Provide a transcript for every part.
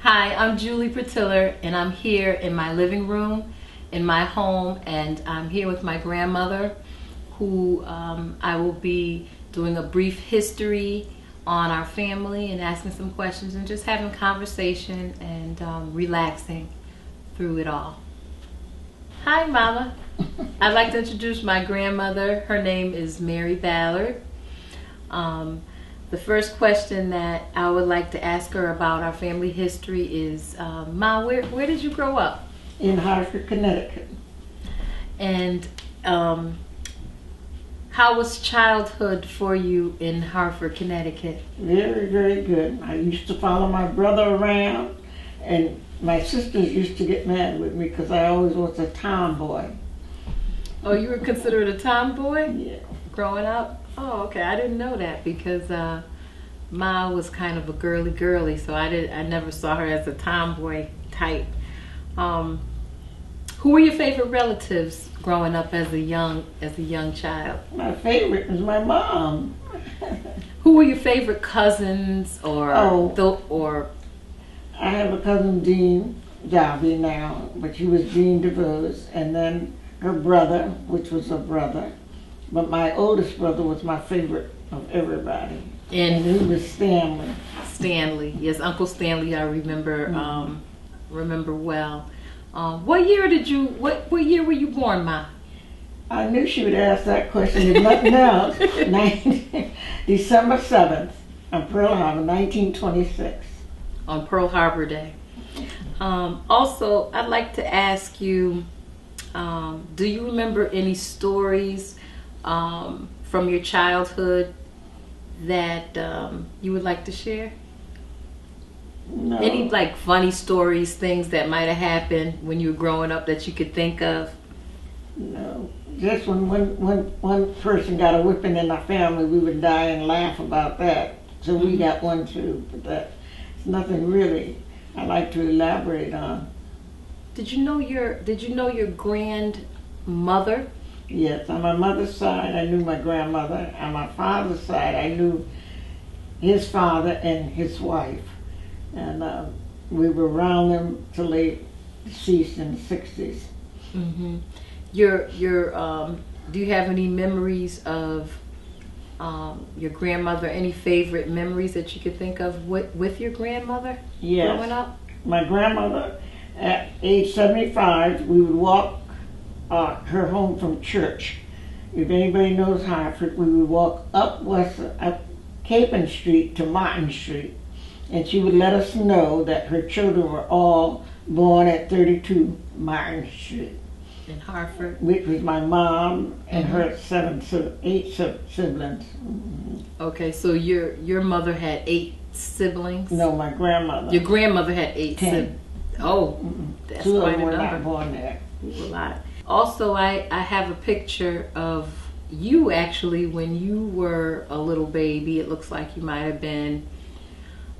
Hi, I'm Julie Pertillar, and I'm here in my living room in my home, and I'm here with my grandmother, who I will be doing a brief history on our family and asking some questions and just having conversation and relaxing through it all. Hi, Mama. I'd like to introduce my grandmother. Her name is Mary Ballard. The first question that I would like to ask her about our family history is, Ma, where did you grow up? In Hartford, Connecticut. And how was childhood for you in Hartford, Connecticut? Very, very good. I used to follow my brother around, and my sisters used to get mad with me because I always was a tomboy. Oh, you were considered a tomboy? Yeah. Growing up? Oh, okay. I didn't know that because Ma was kind of a girly, so I never saw her as a tomboy type. Who were your favorite relatives growing up as a young child? My favorite was my mom. Who were your favorite cousins or I have a cousin, Dean Darby now, but she was Dean DeVos, and then her brother, which was a brother. But my oldest brother was my favorite of everybody. And he was Stanley. Stanley, yes, Uncle Stanley. I remember remember well. What year were you born, Ma? I knew she would ask that question if nothing else. December 7th on Pearl Harbor, 1926. On Pearl Harbor Day. Also, I'd like to ask you, do you remember any stories from your childhood that you would like to share? No. Any like funny stories, things that might have happened when you were growing up that you could think of? No. Just when one person got a whipping in our family, we would die and laugh about that. So we got one too, but that's nothing really I like to elaborate on. Did you know your grandmother? Yes, on my mother's side, I knew my grandmother. On my father's side, I knew his father and his wife. And we were around them till they deceased in the 60s. Mm-hmm. Do you have any memories of your grandmother? Any favorite memories that you could think of with your grandmother? Yes. Growing up? My grandmother, at age 75, we would walk her home from church. If anybody knows Hartford, we would walk up Capon Street to Martin Street, and she would let us know that her children were all born at 32 Martin Street. In Hartford? Which was my mom and her eight siblings. Okay, so your mother had 8 siblings? No, my grandmother. Your grandmother had 8 siblings. Oh, that's Two quite of a them were number. not born there. A lot. Also, I have a picture of you actually when you were a little baby. It looks like you might have been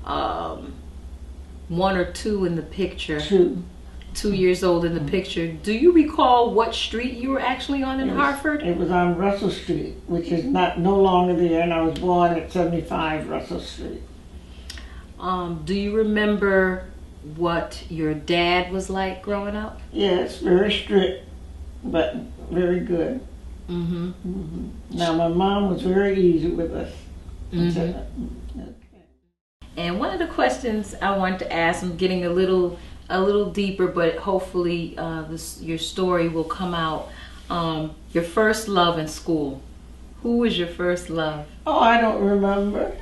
1 or 2 in the picture. 2 years old in the picture. Do you recall what street you were actually on in Hartford? It was on Russell Street, which is no longer there, and I was born at 75 Russell Street. Do you remember what your dad was like growing up? Yes, very strict, but very good. Mm-hmm. Mm-hmm. Now, my mom was very easy with us. Mm-hmm. Okay. And one of the questions I wanted to ask, I'm getting a little deeper, but hopefully your story will come out. Your first love in school. Who was your first love? Oh, I don't remember.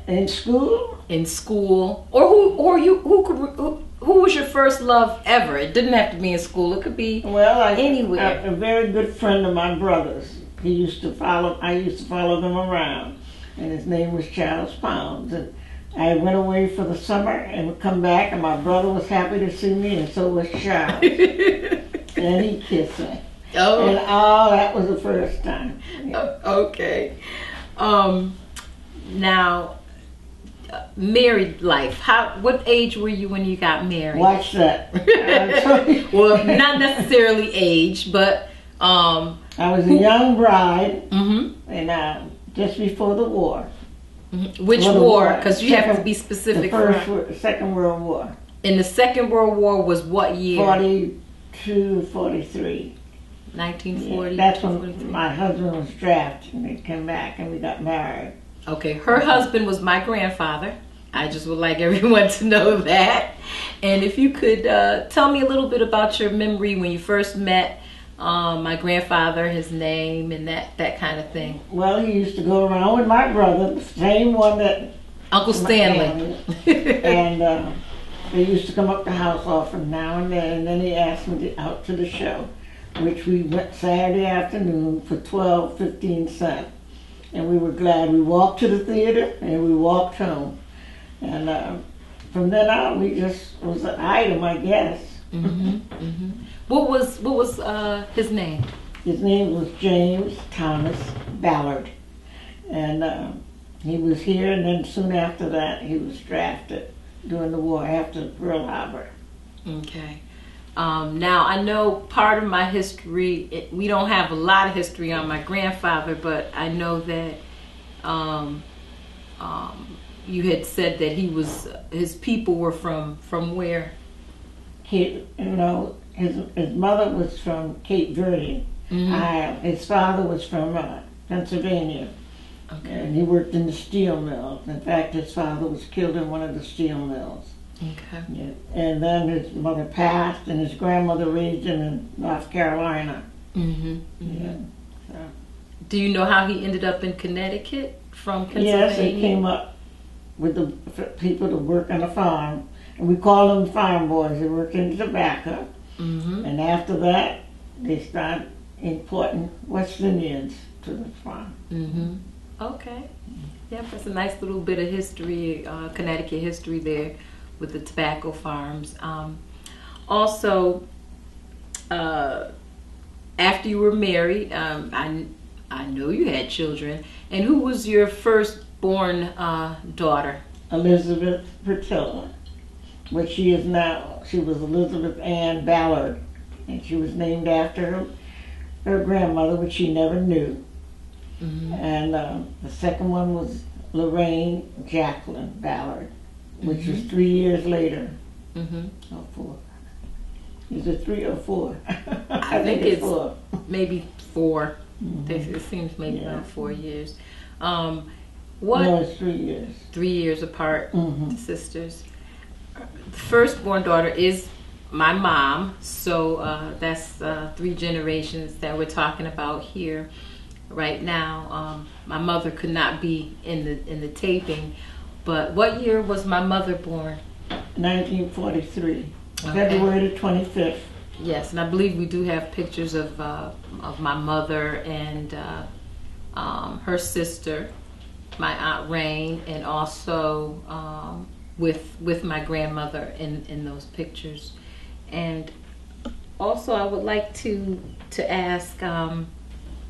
In school? In school, who was your first love ever? It didn't have to be in school. It could be anywhere. A very good friend of my brother's. I used to follow them around, and his name was Charles Pounds. And I went away for the summer and would come back, and my brother was happy to see me, and so was Charles. And he kissed me. Oh. And that was the first time. Yeah. Okay. Now, married life. What age were you when you got married? Watch that. Well, not necessarily age, but I was a young bride, mm-hmm. and just before the war. Which war? Because you have to be specific. Second World War. And the Second World War was what year? 42, 43. 1940. Yeah, that's when my husband was drafted and he came back and we got married. Okay, her husband was my grandfather. I just would like everyone to know that. And if you could tell me a little bit about your memory when you first met my grandfather, his name, and that kind of thing. Well, he used to go around with my brother, the same one that... Uncle Stanley. And they used to come up to the house often now and then he asked me out to the show, which we went Saturday afternoon for 12, 15 cents. And we were glad. We walked to the theater and we walked home. And from then on, we just was an item, I guess. What was his name? His name was James Thomas Ballard. And he was here, and then soon after that, he was drafted during the war after Pearl Harbor. Okay. Now, I know part of my history, we don't have a lot of history on my grandfather, but I know that you had said that his people were from where? His mother was from Cape Verde, Iowa. His father was from Pennsylvania. Okay. And he worked in the steel mills. In fact, his father was killed in one of the steel mills. Okay. Yeah. And then his mother passed, and his grandmother raised him in North Carolina. Yeah. So. Do you know how he ended up in Connecticut from Pennsylvania? Yes, he came up with the people to work on a farm, and we called them farm boys. They worked in tobacco, and after that, they started importing West Indians to the farm. Okay. Yeah, that's a nice little bit of history, Connecticut history there with the tobacco farms. Also, after you were married, I know you had children. And who was your firstborn daughter? Elizabeth Pertillar, which she is now. She was Elizabeth Ann Ballard, and she was named after her grandmother, which she never knew. And the second one was Lorraine Jacqueline Ballard, which was 3 years later. Or 4. Is it 3 or 4? I think it's 4. Maybe 4. It seems maybe about 4 years. No, it's 3 years. 3 years apart, the sisters. The firstborn daughter is my mom, so that's 3 generations that we're talking about here right now. My mother could not be in the taping, but what year was my mother born? 1943, February the 25th. Yes, and I believe we do have pictures of my mother and her sister, my Aunt Rain, and also with my grandmother in those pictures. And also, I would like to ask,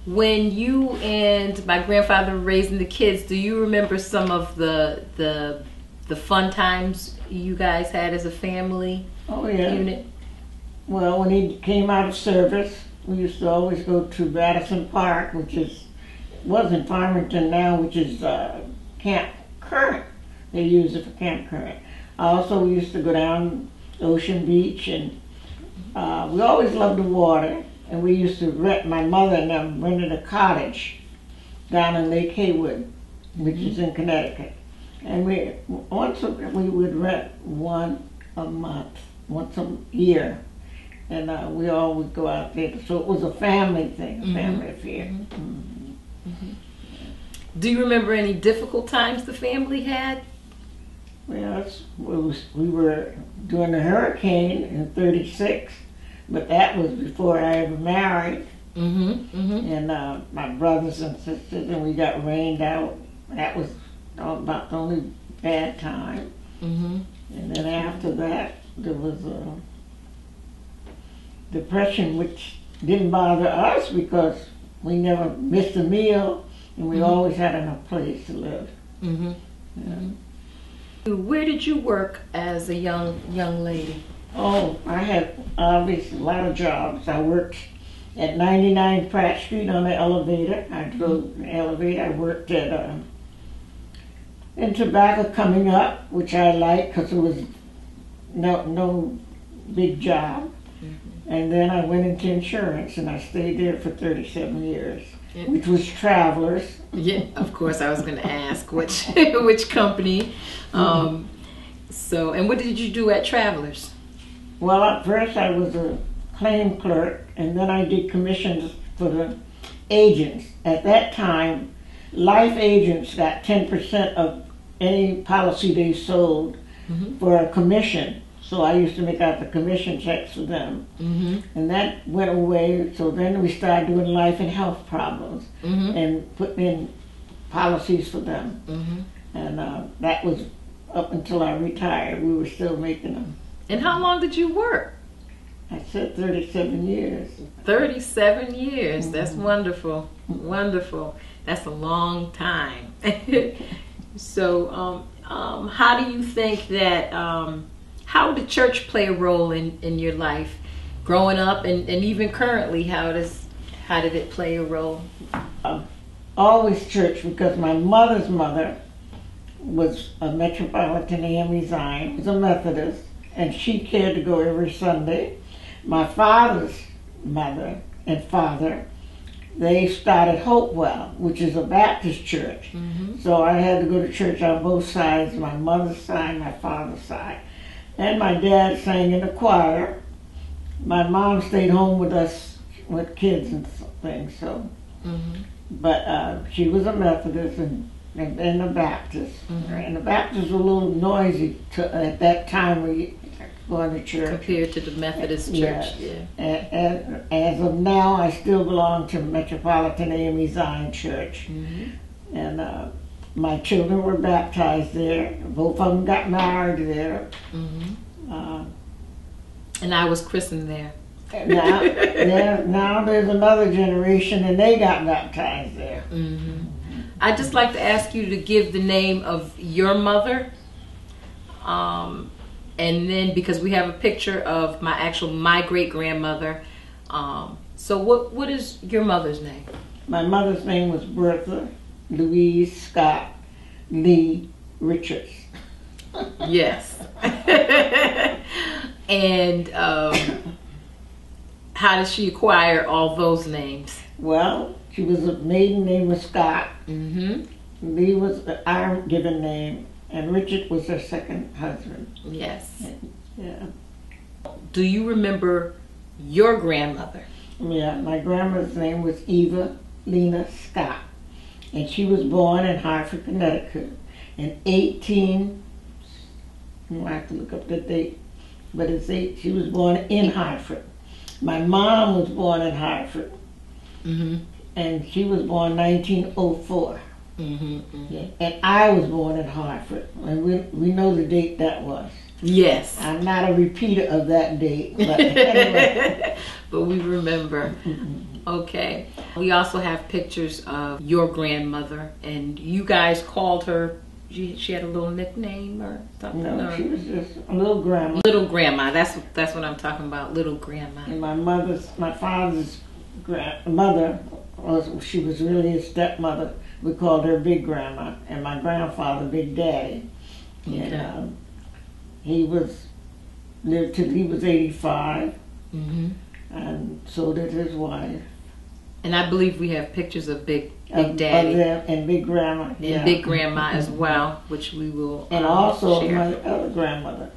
when you and my grandfather were raising the kids, do you remember some of the fun times you guys had as a family? Oh yeah. Unit? Well, when he came out of service, we used to always go to Radisson Park, which was in Farmington now, which is Camp Current. They use it for Camp Current. Also, we used to go down Ocean Beach, and we always loved the water. And we used to my mother and them rented a cottage down in Lake Haywood, which is in Connecticut. And we would rent one a month, once a year. And we all would go out there. So it was a family thing, a family affair. Do you remember any difficult times the family had? Well, we were during the hurricane in '36, but that was before I ever married. And my brothers and sisters, and we got rained out. That was about the only bad time. And then after that, there was a depression, which didn't bother us because we never missed a meal, and we always had enough place to live. Where did you work as a young lady? Oh, I had obviously a lot of jobs. I worked at 99 Pratt Street on the elevator. I drove the elevator. I worked at And tobacco coming up, which I liked because it was no big job. And then I went into insurance, and I stayed there for 37 years, which was Travelers. Yeah, of course. I was going to ask which which company. So, and what did you do at Travelers? Well, at first I was a claim clerk, and then I did commissions for the agents. At that time, life agents got 10% of any policy they sold for a commission. So I used to make out the commission checks for them. And that went away. So then we started doing life and health problems and putting in policies for them. And that was up until I retired. We were still making them. And how long did you work? I said 37 years. 37 years. That's wonderful. Wonderful. That's a long time. So how do you think that, how did church play a role in your life growing up and even currently? How did it play a role? Always church, because my mother's mother was a Metropolitan AME Zion, was a Methodist, and she cared to go every Sunday. My father's mother and father, they started Hopewell, which is a Baptist church. So I had to go to church on both sides, my mother's side, my father's side. And my dad sang in the choir. My mom stayed home with us with kids and things. So, but she was a Methodist and a Baptist. And the Baptists were a little noisy at that time when you going to church compared to the Methodist church. Yes. Yeah. And as of now, I still belong to Metropolitan AME Zion Church. And my children were baptized there. Both of them got married there. And I was christened there. Now there's another generation, and they got baptized there. I'd just like to ask you to give the name of your mother. And then, because we have a picture of my great-grandmother. So what is your mother's name? My mother's name was Bertha Louise Scott Lee Richards. Yes. And how did she acquire all those names? Well, she was a maiden name was Scott. Lee was our given name, and Richard was her second husband. Yes. Yeah. Do you remember your grandmother? Yeah, my grandmother's name was Eva Lena Scott, and she was born in Hartford, Connecticut in I have to look up the date, but she was born in Hartford. My mom was born in Hartford, and she was born 1904. Yeah. And I was born in Hartford, and we know the date that was. Yes. I'm not a repeater of that date, but anyway. But we remember. Okay. We also have pictures of your grandmother, and you guys called her, she had a little nickname or something? No, she was just a little grandma. Little grandma. That's what I'm talking about, little grandma. And my father's grandmother, she was really his stepmother. We called her Big Grandma, and my grandfather Big Daddy. Okay. And lived till he was 85, and so did his wife. And I believe we have pictures of Big Daddy and Big Grandma. And Big Grandma as well, which we will and also share. My other grandmother,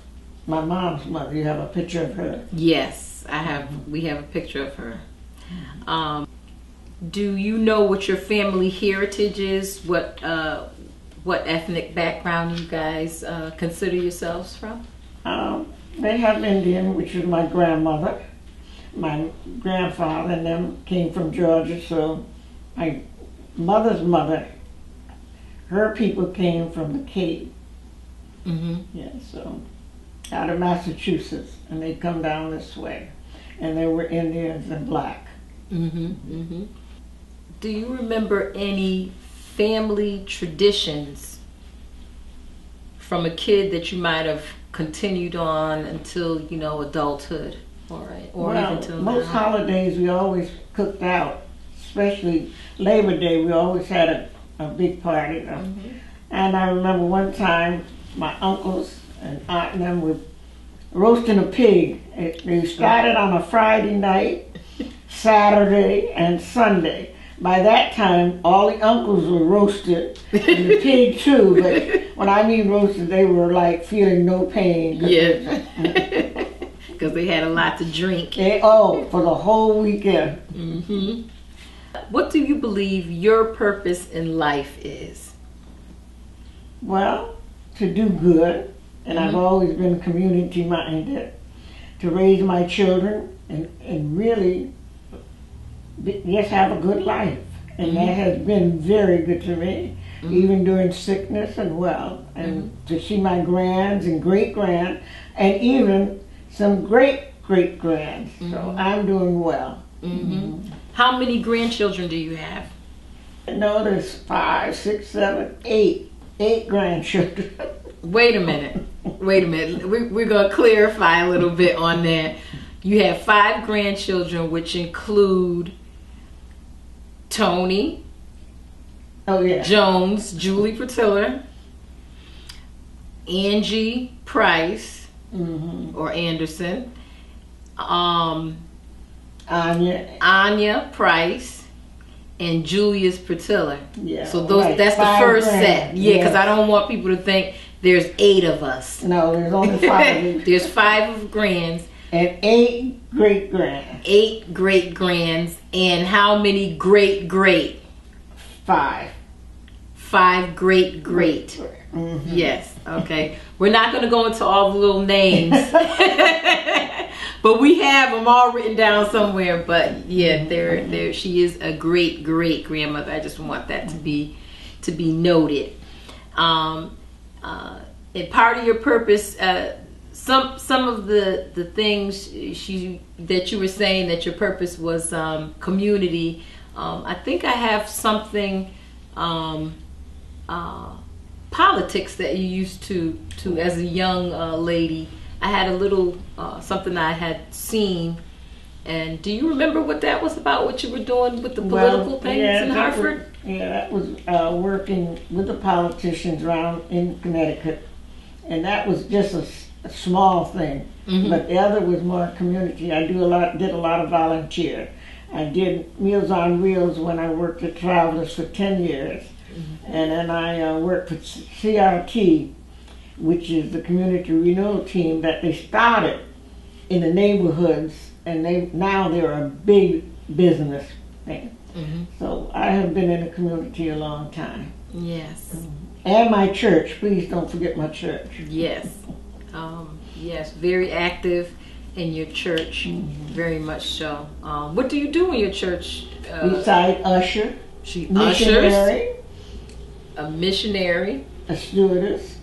my mom's mother. You have a picture of her. Yes, I have. We have a picture of her. Do you know what your family heritage is? What ethnic background you guys consider yourselves from? They have Indian, which is my grandmother. My grandfather and them came from Georgia, so my mother's mother, her people came from the Cape. Yeah, so out of Massachusetts, and they come down this way, and they were Indians and black. Do you remember any family traditions from a kid that you might have continued on until adulthood? Or even till most now? holidays we always cooked out, especially Labor Day. We always had a big party. And I remember one time my uncles and aunt and them were roasting a pig. They started on a Friday night, Saturday, and Sunday. By that time, all the uncles were roasted, and the pig too. But when I mean roasted, they were like feeling no pain. Yeah. Because they had a lot to drink. For the whole weekend. Mm-hmm. What do you believe your purpose in life is? Well, to do good, and I've always been community minded, to raise my children and really just have a good life. And that has been very good to me, even during sickness and and to see my grands and great-grands, and even some great-great-grands. So I'm doing well. How many grandchildren do you have? No, there's 5, 6, 7, 8. 8 grandchildren. Wait a minute. We're going to clarify a little bit on that. You have 5 grandchildren, which include Tony Jones, Julie Pertillar, Angie Price, or Anderson, Anya Price, and Julius Pertillar. Yeah. So that's the first set. Yeah, because I don't want people to think there's 8 of us. No, there's only 5. There's 5 of grands. And 8 great-grands. 8 great-grands. And how many great-great? 5. 5 great-great. Yes, okay. We're not going to go into all the little names. But we have them all written down somewhere. But yeah, there she is, a great-great-grandmother. I just want that to be noted. And part of your purpose, some of the things that you were saying that your purpose was community. I think I have something politics that you used to as a young lady. I had a little something I had seen. And do you remember what that was about? What you were doing with the political things in Hartford? That was working with the politicians around in Connecticut, and that was just a small thing. But the other was more community. I did a lot of volunteer. I did Meals on Wheels when I worked at Travelers for 10 years, and then I worked with CRT, which is the community renewal team that they started in the neighborhoods, and now they're a big business thing. So I have been in the community a long time. Yes. And my church. Please don't forget my church. Yes. Yes, very active in your church, very much so. What do you do in your church? Beside usher, she missionary, a missionary, a stewardess,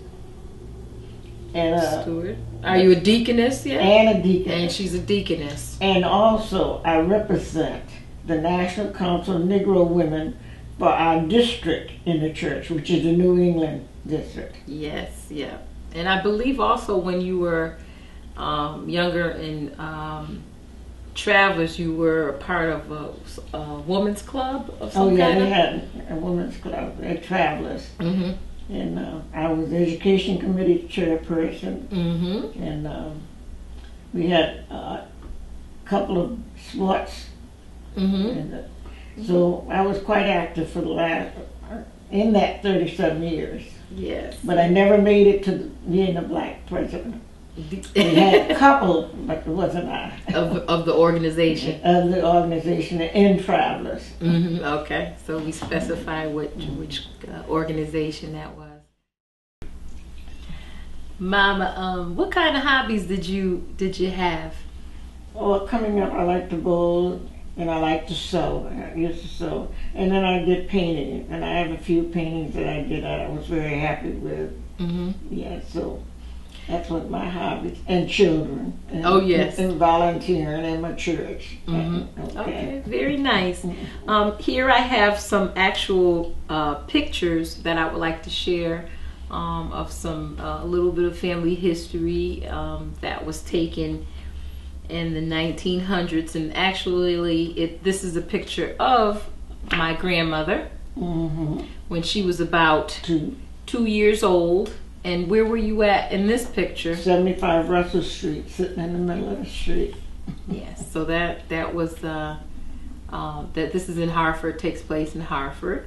and a steward. Are you a deaconess yet? And a deaconess. And she's a deaconess. And also, I represent the National Council of Negro Women for our district in the church, which is the New England district. Yes, yeah. And I believe also when you were younger in Travelers, you were a part of a women's club of some kind? They had a women's club at Travelers. And I was the education committee chairperson. And we had a couple of sports. And, so I was quite active for in that 37 years. Yes. But I never made it to being a black president. We had a couple, but it wasn't I. Of the organization. Of the organization in Travelers. Okay, so we specify which organization that was. Mama, what kind of hobbies did you have? Well, coming up, I liked to bowl and I liked to sew. I used to sew, and then I did painting, and I have a few paintings that I did that I was very happy with. Yeah, so that's what my hobbies, and children. And, and volunteering in my church. Okay, very nice. Here I have some actual pictures that I would like to share of some a little bit of family history that was taken in the 1900s, and actually this is a picture of my grandmother when she was about 2 years old. And where were you at in this picture? 75 Russell Street, sitting in the middle of the street. Yes, so that was that this is in Hartford, takes place in Hartford,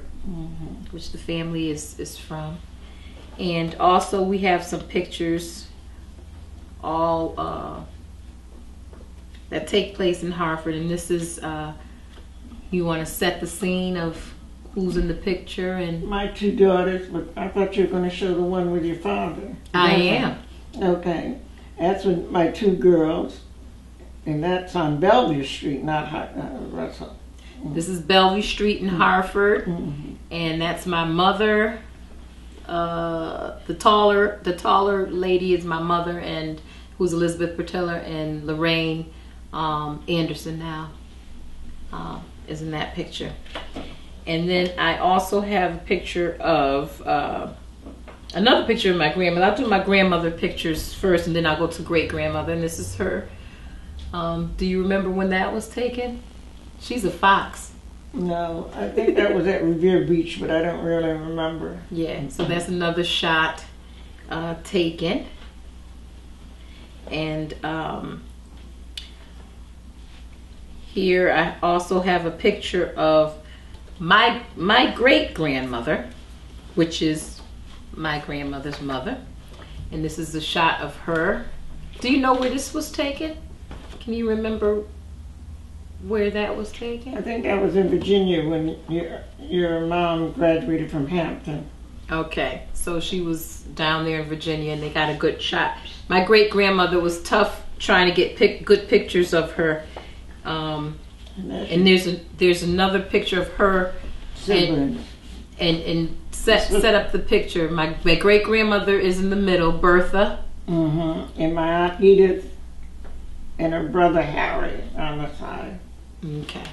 which the family is from. And also we have some pictures all that take place in Hartford, and this is you want to set the scene of who's in the picture. And my 2 daughters, but I thought you were going to show the one with your father. I am. Okay, that's with my 2 girls, and that's on Bellevue Street, not Russell. This is Bellevue Street in Hartford, and that's my mother. The taller lady is my mother, and who's Elizabeth Pertillar, and Lorraine Anderson now is in that picture. And then I also have a picture of another picture of my grandmother. I'll do my grandmother pictures first, and then I'll go to great grandmother. And this is her. Do you remember when that was taken? She's a fox. No, I think that was at Revere Beach, but I don't really remember. Yeah, so that's another shot taken. And here I also have a picture of my great grandmother, which is my grandmother's mother. And this is a shot of her. Do you know where this was taken? Can you remember where that was taken? I think I was in Virginia when your mom graduated from Hampton. Okay, so she was down there in Virginia, and they got a good shot. My great grandmother was tough trying to get good pictures of her. And there's another picture of her and set up the picture. My great grandmother is in the middle, Bertha. And my Aunt Edith and her brother Harry on the side. Okay,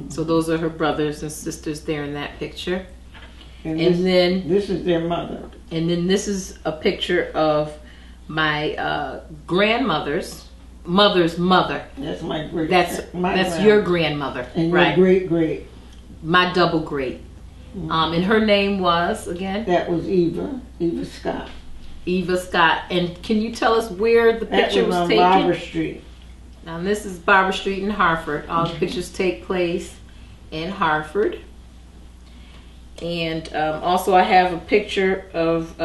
so those are her brothers and sisters there in that picture. And then this is their mother. And then this is a picture of my grandmother's mother's mother. That's my great. That's your grandmother, and right? Your great. My double great. And her name was again. That was Eva Scott. Eva Scott. And can you tell us where the picture was taken? Barbara Street. Now this is Barbara Street in Hartford. All the pictures take place in Hartford. And also I have a picture of,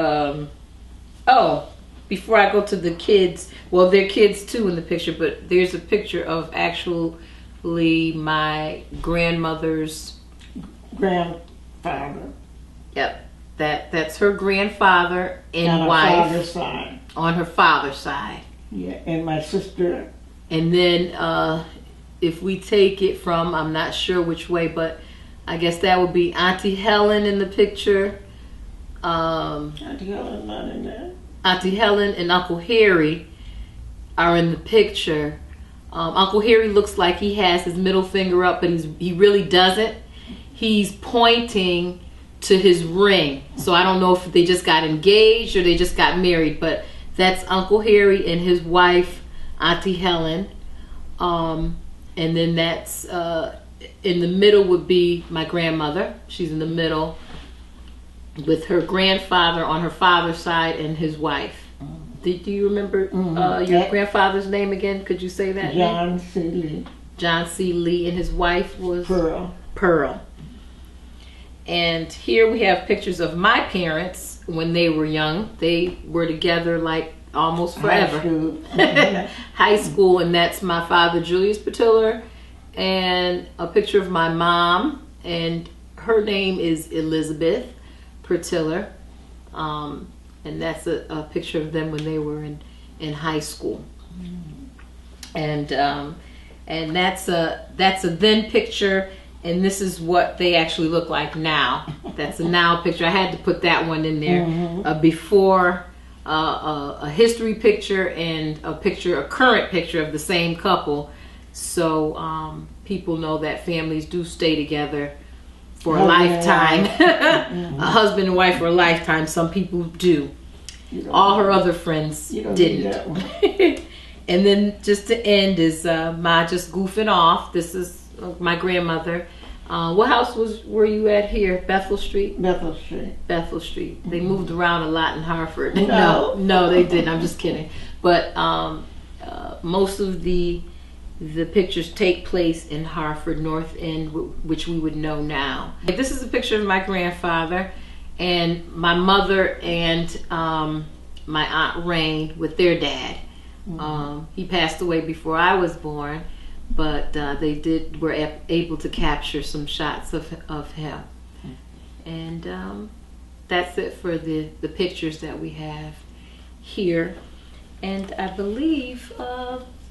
before I go to the kids, well, they're kids too in the picture, but there's a picture of actually my grandmother's grandfather. Yep. That's her grandfather and wife. On her father's side. On her father's side. Yeah, and my sister. And then if we take it from, I'm not sure which way, but I guess that would be Auntie Helen in the picture. Auntie Helen not in there. Auntie Helen and Uncle Harry are in the picture. Uncle Harry looks like he has his middle finger up, but he really doesn't. He's pointing to his ring. So I don't know if they just got engaged or they just got married, but that's Uncle Harry and his wife, Auntie Helen. And then that's in the middle would be my grandmother. She's in the middle with her grandfather on her father's side and his wife. Do you remember your grandfather's name again? Could you say that John name? C. Lee. John C. Lee, and his wife was? Pearl. And here we have pictures of my parents when they were young. They were together like almost forever. High school, and that's my father, Julie Pertillar, and a picture of my mom, and her name is Elizabeth Pertillar. And that's a picture of them when they were in high school. And that's a then picture, and this is what they actually look like now. That's a now picture. I had to put that one in there. Before a history picture and a current picture of the same couple, so people know that families do stay together for a lifetime. A husband and wife for a lifetime. Some people do. All her other friends didn't. And then just to end is my just goofing off. This is my grandmother. What house were you at here? Bethel Street? Bethel Street. Bethel Street. They moved around a lot in Hartford. No. No, they didn't. I'm just kidding. But most of the pictures take place in Hartford North End, which we would know now. This is a picture of my grandfather and my mother and my Aunt Rain with their dad. He passed away before I was born, but they were able to capture some shots of him. And that's it for the pictures that we have here. And I believe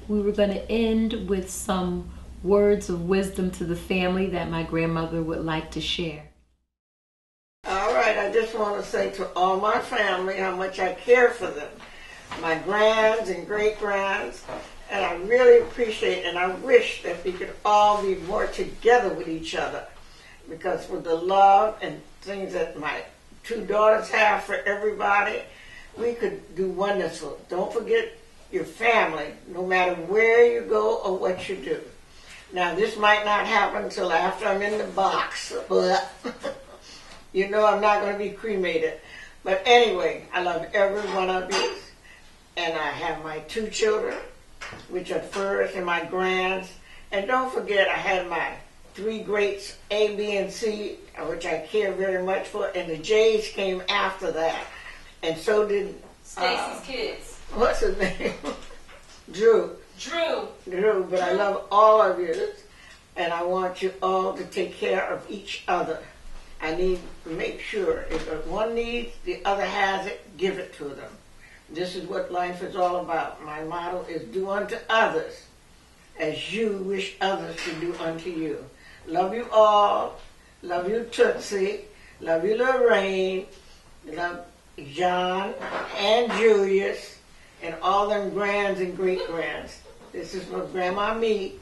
we were going to end with some words of wisdom to the family that my grandmother would like to share. All right, I just want to say to all my family how much I care for them, my grands and great-grands, and I really appreciate and I wish that we could all be more together with each other, because with the love and things that my two daughters have for everybody, we could do wonderful. Don't forget your family, no matter where you go or what you do. Now, this might not happen until after I'm in the box, but you know I'm not going to be cremated. But anyway, I love every one of you, and I have my two children, which are first, and my grands. And don't forget, I had my three greats, A, B, and C, which I care very much for, and the J's came after that. And so did Stacy's kids. What's his name? Drew. Drew. But I love all of you, and I want you all to take care of each other. I need to make sure if one needs, the other has it, give it to them. This is what life is all about. My motto is do unto others as you wish others to do unto you. Love you all. Love you, Tootsie. Love you, Lorraine. Love John and Julius and all them grands and great-grands. This is for Grandma Me.